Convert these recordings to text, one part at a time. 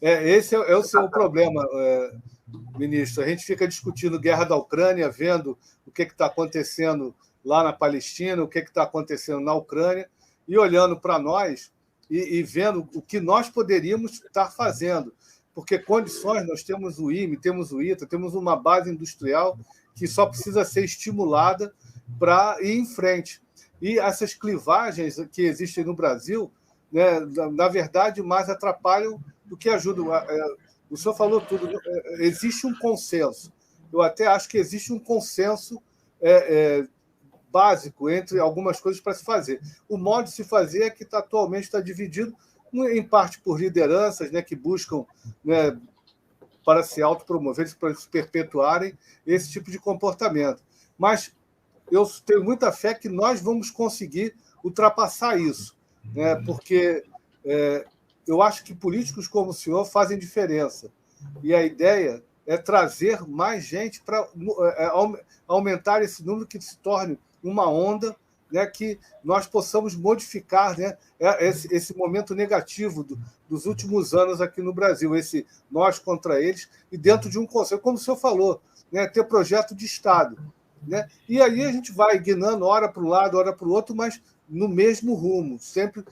Esse é o seu problema, ministro. A gente fica discutindo guerra da Ucrânia, vendo o que está acontecendo lá na Palestina, o que está acontecendo na Ucrânia, e olhando para nós e vendo o que nós poderíamos estar fazendo. Porque condições, nós temos o IME, temos o ITA, temos uma base industrial que só precisa ser estimulada para ir em frente. E essas clivagens que existem no Brasil, né, na verdade, mais atrapalham do que ajudam. O senhor falou tudo. Existe um consenso. Eu até acho que existe um consenso básico entre algumas coisas para se fazer. O modo de se fazer é que atualmente está dividido, em parte por lideranças, né, que buscam, né, para se autopromoverem, para se perpetuarem esse tipo de comportamento. Mas eu tenho muita fé que nós vamos conseguir ultrapassar isso, né, porque eu acho que políticos como o senhor fazem diferença. E a ideia é trazer mais gente para aumentar esse número, que se torne uma onda, né, que nós possamos modificar, né, esse momento negativo dos últimos anos aqui no Brasil, esse nós contra eles, e dentro de um conselho, como o senhor falou, né, ter projeto de Estado. Né? E aí a gente vai guinando, hora para um lado, hora para o outro, mas no mesmo rumo, sempre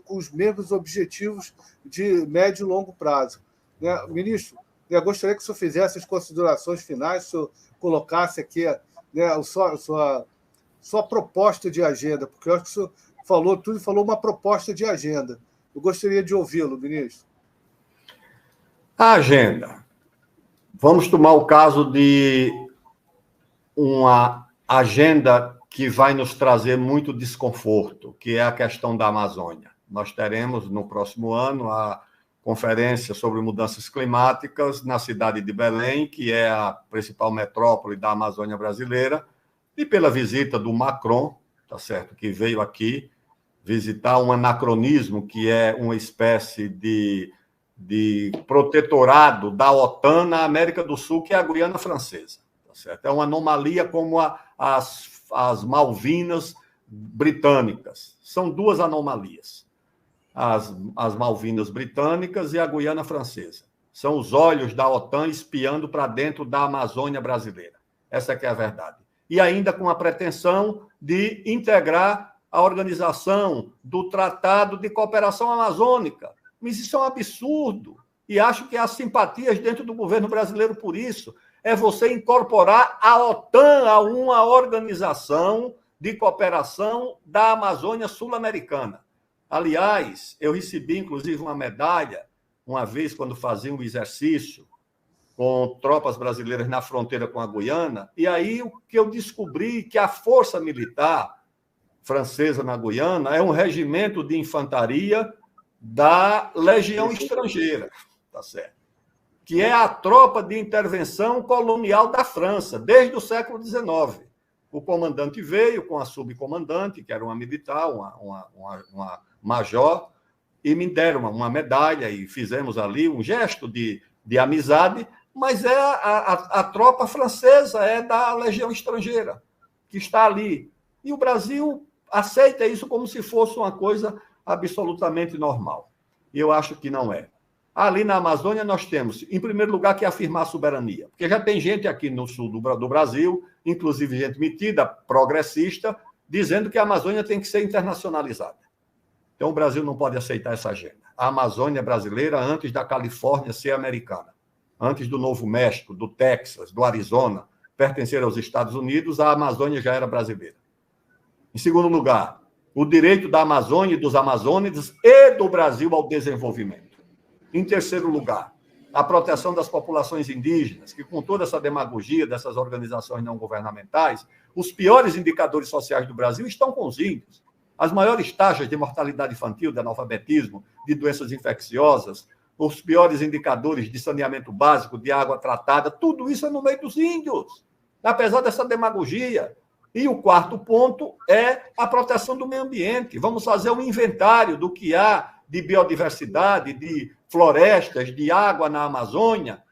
com os mesmos objetivos de médio e longo prazo. Né? Ministro, eu gostaria que o senhor fizesse as considerações finais, que o senhor colocasse aqui, né, a sua proposta de agenda, porque eu acho que o senhor falou tudo e falou uma proposta de agenda. Eu gostaria de ouvi-lo, ministro. A agenda. Vamos tomar o caso de uma agenda que vai nos trazer muito desconforto, que é a questão da Amazônia. Nós teremos, no próximo ano, a conferência sobre mudanças climáticas na cidade de Belém, que é a principal metrópole da Amazônia brasileira, e pela visita do Macron, tá certo, que veio aqui visitar um anacronismo, que é uma espécie de protetorado da OTAN na América do Sul, que é a Guiana Francesa. Tá certo? É uma anomalia como as Malvinas britânicas. São duas anomalias. As Malvinas britânicas e a Guiana Francesa. São os olhos da OTAN espiando para dentro da Amazônia brasileira. Essa que é a verdade. E ainda com a pretensão de integrar a organização do Tratado de Cooperação Amazônica. Mas isso é um absurdo. E acho que há simpatias dentro do governo brasileiro por isso. É você incorporar a OTAN a uma organização de cooperação da Amazônia Sul-Americana. Aliás, eu recebi, inclusive, uma medalha, uma vez, quando fazia um exercício com tropas brasileiras na fronteira com a Guiana, e aí o que eu descobri que a força militar francesa na Guiana é um regimento de infantaria da Legião Estrangeira, tá certo? Que é a tropa de intervenção colonial da França, desde o século XIX. O comandante veio com a subcomandante, que era uma militar, uma major, e me deram uma medalha, e fizemos ali um gesto de amizade, mas é a tropa francesa, é da Legião Estrangeira, que está ali. E o Brasil aceita isso como se fosse uma coisa absolutamente normal. E eu acho que não é. Ali na Amazônia nós temos, em primeiro lugar, que afirmar a soberania, porque já tem gente aqui no sul do Brasil, inclusive gente metida, progressista, dizendo que a Amazônia tem que ser internacionalizada. Então o Brasil não pode aceitar essa agenda. A Amazônia é brasileira antes da Califórnia ser americana, antes do Novo México, do Texas, do Arizona pertencer aos Estados Unidos, a Amazônia já era brasileira. Em segundo lugar, o direito da Amazônia e dos amazônidas e do Brasil ao desenvolvimento. Em terceiro lugar, a proteção das populações indígenas, que com toda essa demagogia dessas organizações não governamentais, os piores indicadores sociais do Brasil estão com os índios. As maiores taxas de mortalidade infantil, de analfabetismo, de doenças infecciosas, os piores indicadores de saneamento básico, de água tratada, tudo isso é no meio dos índios, apesar dessa demagogia. E o quarto ponto é a proteção do meio ambiente. Vamos fazer um inventário do que há de biodiversidade, de florestas, de água na Amazônia.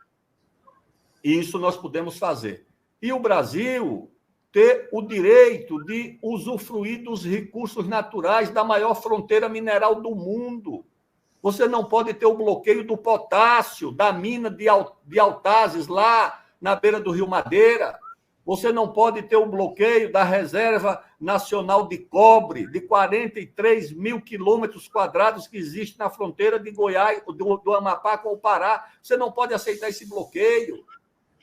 Isso nós podemos fazer. E o Brasil ter o direito de usufruir dos recursos naturais da maior fronteira mineral do mundo. Você não pode ter o bloqueio do potássio da mina de Altazes, lá na beira do Rio Madeira. Você não pode ter o bloqueio da Reserva Nacional de Cobre, de 43 mil quilômetros quadrados que existe na fronteira de Goiás, do Amapá com o Pará. Você não pode aceitar esse bloqueio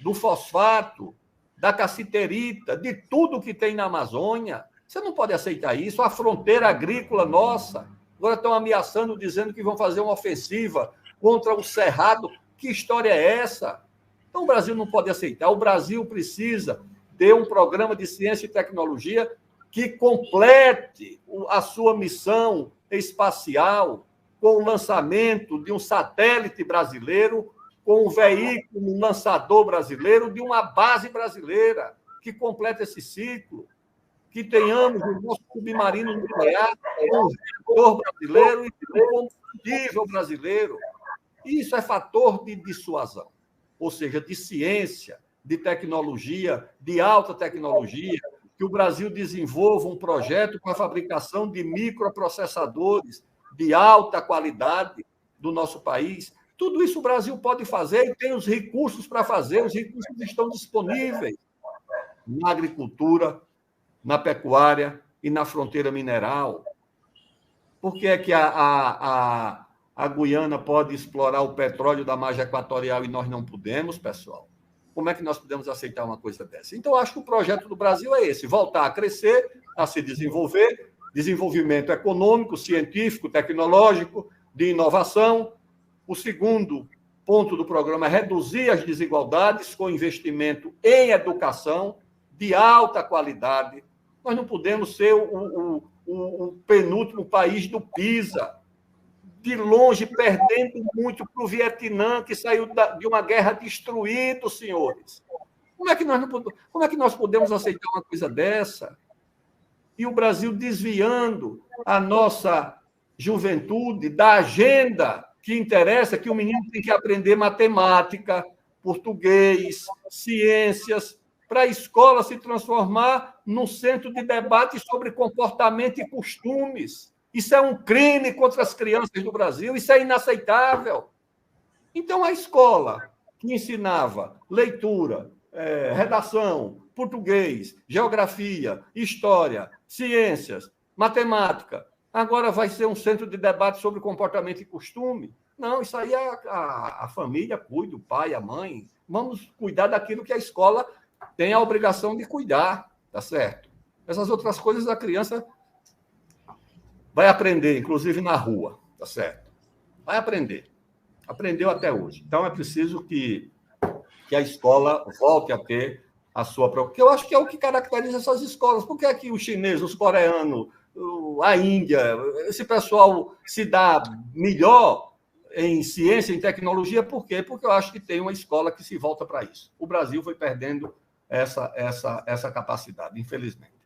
do fosfato, da cassiterita, de tudo que tem na Amazônia. Você não pode aceitar isso. A fronteira agrícola nossa. Agora estão ameaçando, dizendo que vão fazer uma ofensiva contra o Cerrado. Que história é essa? Então, o Brasil não pode aceitar. O Brasil precisa ter um programa de ciência e tecnologia que complete a sua missão espacial com o lançamento de um satélite brasileiro, com um veículo, um lançador brasileiro, de uma base brasileira, que complete esse ciclo, que tenhamos o nosso submarino nuclear com um reator brasileiro e com combustível brasileiro. Isso é fator de dissuasão, ou seja, de ciência, de tecnologia, de alta tecnologia, que o Brasil desenvolva um projeto com a fabricação de microprocessadores de alta qualidade do nosso país. Tudo isso o Brasil pode fazer e tem os recursos para fazer, os recursos estão disponíveis na agricultura, na pecuária e na fronteira mineral. Por que é que a Guiana pode explorar o petróleo da margem equatorial e nós não podemos, pessoal? Como é que nós podemos aceitar uma coisa dessa? Então, acho que o projeto do Brasil é esse, voltar a crescer, a se desenvolver, desenvolvimento econômico, científico, tecnológico, de inovação. O segundo ponto do programa é reduzir as desigualdades com investimento em educação de alta qualidade. Nós não podemos ser o penúltimo país do PISA, de longe, perdendo muito para o Vietnã, que saiu de uma guerra destruído, senhores. Como é que nós podemos aceitar uma coisa dessa? E o Brasil desviando a nossa juventude da agenda que interessa, que o menino tem que aprender matemática, português, ciências, para a escola se transformar num centro de debate sobre comportamento e costumes. Isso é um crime contra as crianças do Brasil, isso é inaceitável. Então, a escola que ensinava leitura, redação, português, geografia, história, ciências, matemática, agora vai ser um centro de debate sobre comportamento e costume? Não, isso aí a família cuida, o pai, a mãe. Vamos cuidar daquilo que a escola tem a obrigação de cuidar, tá certo? Essas outras coisas a criança vai aprender, inclusive na rua, tá certo? Vai aprender. Aprendeu até hoje. Então, é preciso que a escola volte a ter a sua... Porque eu acho que é o que caracteriza essas escolas. Por que é que os chineses, os coreanos, a Índia, esse pessoal se dá melhor em ciência, em tecnologia? Por quê? Porque eu acho que tem uma escola que se volta para isso. O Brasil foi perdendo essa capacidade, infelizmente.